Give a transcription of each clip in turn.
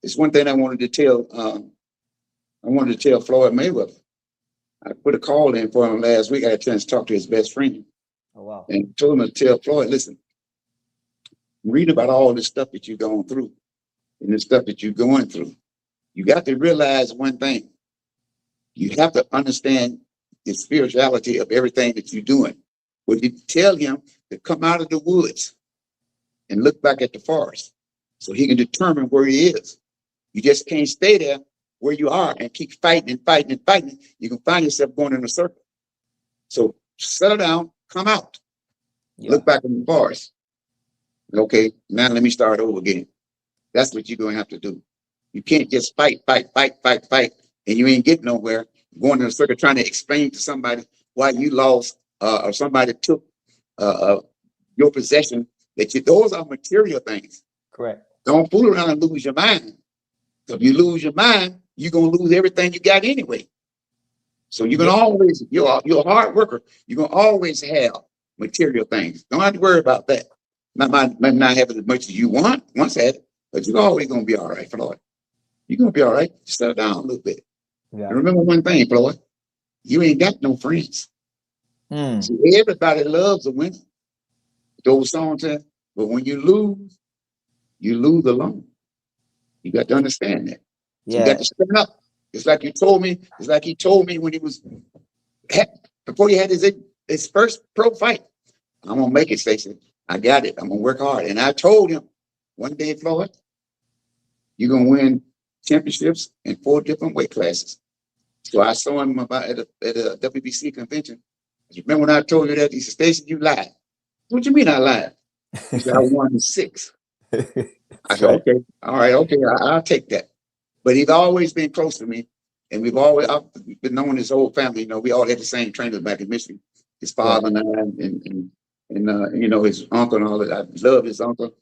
It's one thing I wanted to tell. I wanted to tell Floyd Mayweather. I put a call in for him last week. I had a chance to talk to his best friend. Oh, wow. And told him to tell Floyd, listen, read about all this stuff that you've gone through and the stuff that you're going through. You got to realize one thing. You have to understand the spirituality of everything that you're doing. Would you tell him to come out of the woods and look back at the forest so he can determine where he is? You just can't stay there where you are and keep fighting and fighting and fighting. You can find yourself going in a circle. So settle down, come out, look back in the forest. Okay, now let me start over again. That's what you're going to have to do. You can't just fight, and you ain't getting nowhere. Going in a circle trying to explain to somebody why you lost or somebody took your possession. Those are material things. Correct. Don't fool around and lose your mind. So if you lose your mind, you're going to lose everything you got anyway. So you're going to always, you're a hard worker. You're going to always have material things. Don't have to worry about that. Might not have it as much as you once had it, but you're always going to be all right, Floyd. You're going to be all right. Just settle down a little bit. Yeah. And remember one thing, Floyd, you ain't got no friends. So everybody loves a winner. Those songs say, but when you lose alone. You got to understand that. So you got to step up. It's like you told me. It's like he told me when he was before he had his first pro fight. I'm gonna make it, Stacey. I got it. I'm gonna work hard. And I told him one day, Floyd, you're gonna win championships in 4 different weight classes. So I saw him about at a WBC convention. Remember when I told you that? He said, Stacey, you lied. What you mean I lied? He said, I won 6. I said, okay, all right, okay, I'll take that. But he's always been close to me, and I've been knowing his whole family. You know, we all had the same trainers back in Michigan. His father and I, and you know, his uncle and all that. I love his uncle,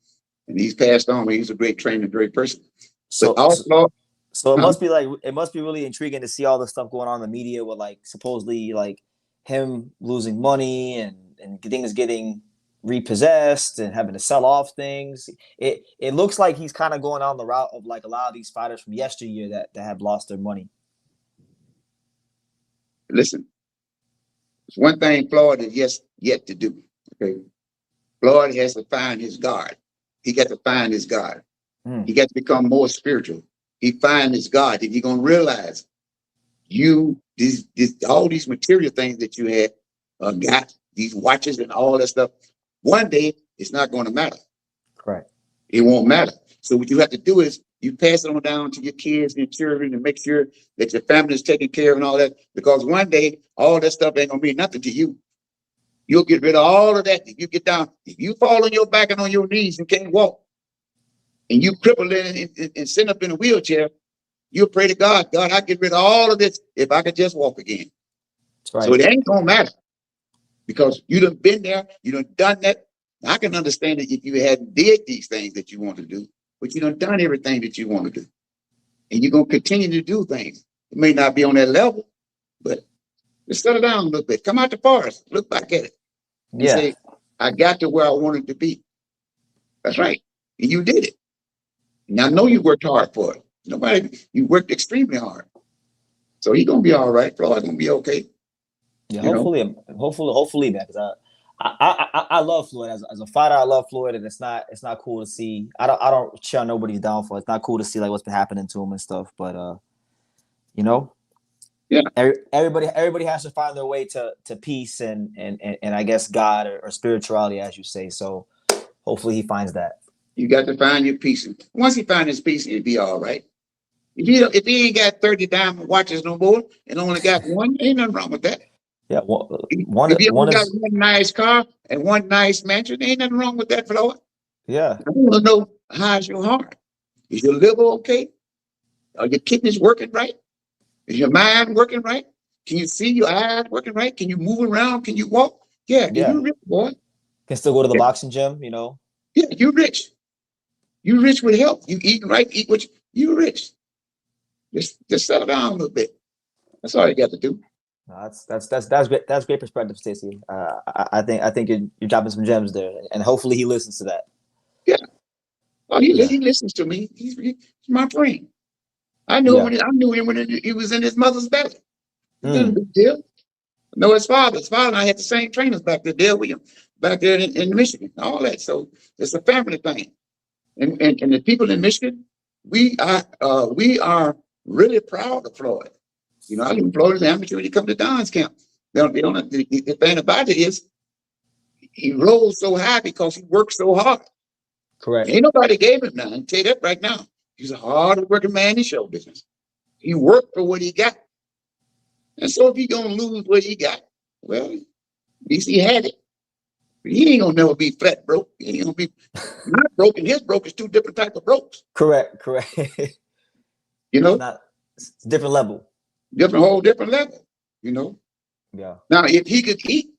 and he's passed on. He's a great trainer, great person. So it must be really intriguing to see all the stuff going on in the media with like supposedly like him losing money and things getting repossessed and having to sell off things. It looks like he's kind of going on the route of like a lot of these fighters from yesteryear that have lost their money. Listen, it's one thing Floyd is yet to do. Okay, Floyd has to find his God. He got to find his God. He got to become more spiritual. He find his God, and you're gonna realize all these material things that you had got, these watches and all that stuff. One day, it's not going to matter. Correct. It won't matter. So what you have to do is you pass it on down to your kids and your children and make sure that your family is taken care of and all that. Because one day, all that stuff ain't going to mean nothing to you. You'll get rid of all of that. If you get down, if you fall on your back and on your knees and can't walk, and you cripple and sit up in a wheelchair, you'll pray to God, God, I get rid of all of this if I could just walk again. That's right. So it ain't going to matter. Because you done been there, you done that. I can understand that if you hadn't did these things that you want to do, but you done everything that you want to do. And you're going to continue to do things. It may not be on that level, but just settle down a little bit. Come out the forest, look back at it. And say, I got to where I wanted to be. That's right. And you did it. And I know you worked hard for it. You worked extremely hard. So you're going to be all right. Floyd's going to be okay. Yeah, hopefully, man. Because I love Floyd as a fighter. I love Floyd, and it's not cool to see. I don't cheer on nobody's downfall. It's not cool to see like what's been happening to him and stuff. But everybody has to find their way to peace and I guess God or spirituality, as you say. So hopefully he finds that. You got to find your peace. And once he finds his peace, he'll be all right. If he ain't got 30 diamond watches no more and only got one, ain't nothing wrong with that. Yeah, if you only got one nice car and one nice mansion, ain't nothing wrong with that, Floyd. Yeah. I want to know, how's your heart? Is your liver okay? Are your kidneys working right? Is your mind working right? Can you see your eyes working right? Can you move around? Can you walk? Yeah, you're rich, boy. Can still go to the boxing gym, Yeah, you're rich. You're rich with health. You eat right, eat what you're rich. Just settle down a little bit. That's all you got to do. No, that's great. That's great perspective, Stacey. I think you're dropping some gems there, and hopefully he listens to that. Yeah, Oh, Yeah. he listens to me. He's my friend. Yeah. I knew him when he was in his mother's belly. It wasn't a Mm. big deal. No, his father. His father and I had the same trainers back there, Dale Williams, back there in Michigan, all that. So it's a family thing. And the people in Michigan, we are really proud of Floyd. You know, I live in Florida, amateur when you come to Don's camp. The thing about it is he rose so high because he worked so hard. Correct. Ain't nobody gave him nothing. I'll tell you that right now. He's a hard working man in show business. He worked for what he got. And so if he gonna lose what he got, well, at least he had it. He ain't gonna never be flat broke. He ain't gonna be not broke, and his broke is two different type of brokes. Correct. You know, It's a different level. whole different level. You know. Yeah. Now, if he could eat,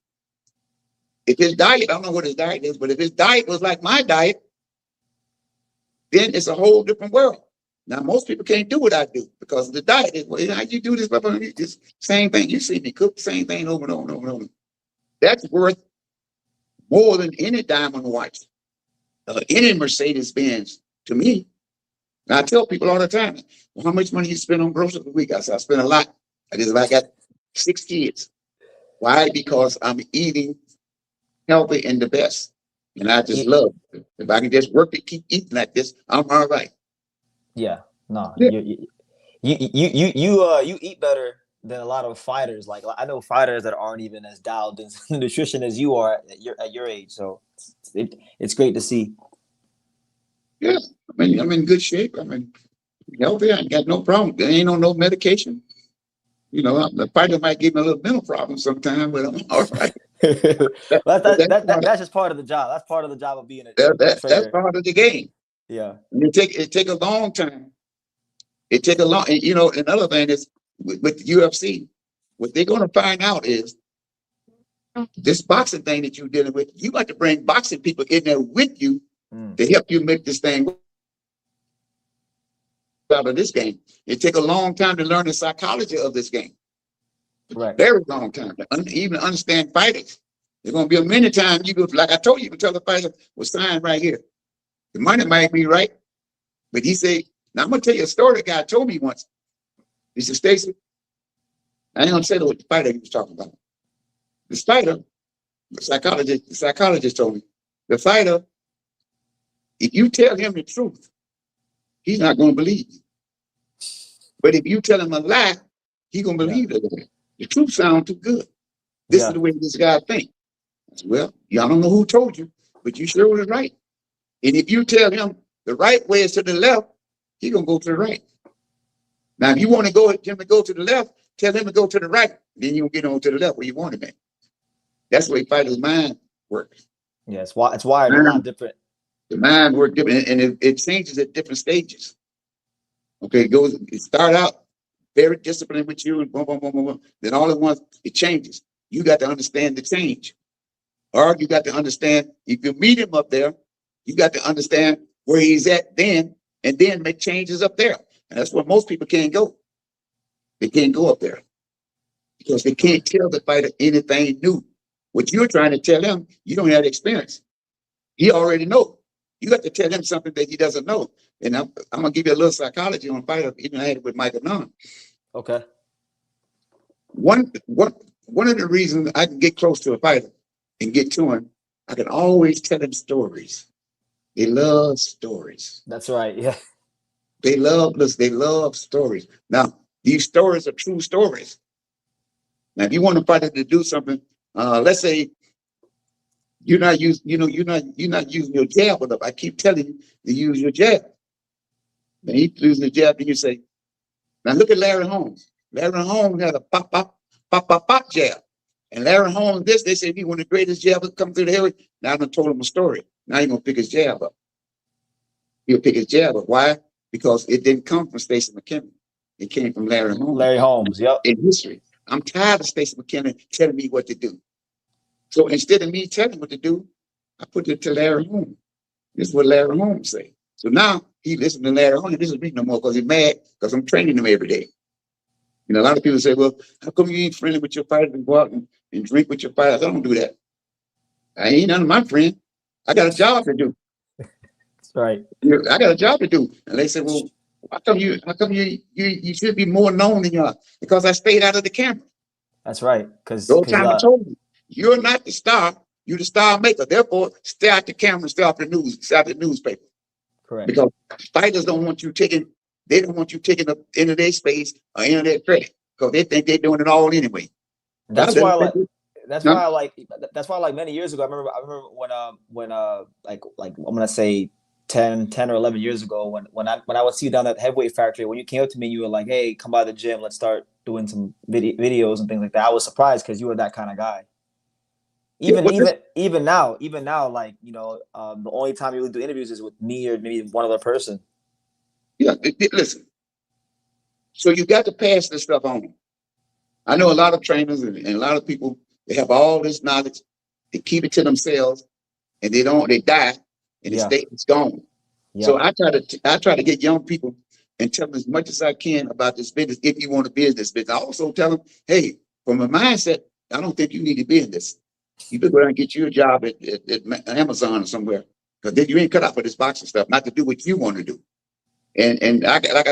if his diet, I don't know what his diet is, but if his diet was like my diet, then it's a whole different world. Now, most people can't do what I do because of the diet. Well, how you do this? This same thing. You see me cook the same thing over and over and over and over. That's worth more than any diamond watch, any Mercedes Benz to me. And I tell people all the time, well, how much money you spend on groceries a week? I said, I spend a lot. I got 6 kids. Why? Because I'm eating healthy and the best. And I just love it. If I can just work to keep eating like this, I'm all right. Yeah. No. Yeah. You eat better than a lot of fighters. Like I know fighters that aren't even as dialed in nutrition as you are at your age. So it's great to see. Yeah. I'm in good shape. I'm healthy. I ain't got no problem. There ain't on no medication. You know, the fighter might give me a little mental problem sometime, but I'm all right. That's just part of the job. That's part of the job of being a That's trader. part of the game. Yeah. And it take a long time. It take a long, and, you know, another thing is with the UFC, what they're going to find out is this boxing thing that you're dealing with, you got to bring boxing people in there with you to help you make this thing out of this game. It take a long time to learn the psychology of this game. Right. Very long time to even understand fighters. There's going to be a many times you go, like I told you, you can tell the fighter was signed right here. The money might be right, but he said, now I'm going to tell you a story the guy told me once. He said, Stacey, I ain't going to say what the fighter he was talking about. The fighter, the psychologist told me, the fighter, if you tell him the truth, he's not going to believe you. But if you tell him a lie, he's going to believe it. The truth sounds too good. This is the way this guy thinks. Well, y'all don't know who told you, but you sure was right. And if you tell him the right way is to the left, he's going to go to the right. Now, if you want him to go to the left, tell him to go to the right. Then you'll get on to the left where you want him at. That's the way fighter's mind works. Yeah, it's wired a lot different. The mind works different, and it changes at different stages. Okay, it start out very disciplined with you, and boom, boom, boom, boom, boom. Then all at once it changes. You got to understand the change. Or you got to understand, if you meet him up there, you got to understand where he's at then, and then make changes up there. And that's where most people can't go. They can't go up there because they can't tell the fighter anything new. What you're trying to tell him, you don't have the experience. He already knows. You got to tell him something that he doesn't know. And I'm going to give you a little psychology on fighter. Even I had it with Michael Nunn. Okay. One of the reasons I can get close to a fighter and get to him, I can always tell him stories. They love stories. That's right. Yeah. They love stories. Now, these stories are true stories. Now, if you want a fighter to do something, let's say you're not using your jab enough. I keep telling you to use your jab. Then he's using the jab, and you say, now look at Larry Holmes. Larry Holmes had a pop jab. And Larry Holmes, they said he one of the greatest jabbers come through the area. Now I done told him a story. Now he's gonna pick his jab up. He'll pick his jab up. Why? Because it didn't come from Stacey Mckinley. It came from Larry Holmes. Larry Holmes, yep. In history. I'm tired of Stacey McKinley telling me what to do. So instead of me telling him what to do, I put it to Larry Holmes. This is what Larry Holmes say. So now he listens to Larry Holmes. He doesn't read no more because he's mad because I'm training him every day. You know, a lot of people say, well, how come you ain't friendly with your fighters and go out and drink with your fighters? I don't do that. I ain't none of my friend. I got a job to do. Right. I got a job to do. And they said, well, how come you should be more known than you are? Because I stayed out of the camera. That's right. The whole time I told you, you're not the star, you're the star maker. Therefore, stay out the camera, stay off the news, stay out the newspaper. correct. Because fighters don't want you taking, they don't want you taking up into their space or into their credit. Because they think they're doing it all anyway. That's why like many years ago, I remember when like I'm gonna say 10 or 11 years ago when I would see you down at Heavyweight Factory, when you came up to me and you were like, hey, come by the gym, let's start doing some videos and things like that. I was surprised because you were that kind of guy. Even now, like, you know, the only time you really do interviews is with me or maybe one other person. Yeah, listen. So you got to pass this stuff on. I know a lot of trainers and a lot of people, they have all this knowledge, they keep it to themselves, and they die, and it's gone. Yeah. So I try to get young people and tell them as much as I can about this business. If you want a business, I also tell them, hey, from a mindset, I don't think you need to be in this. You better go out and get you a job at Amazon or somewhere, because then you ain't cut out for this boxing stuff, not to do what you want to do. And like I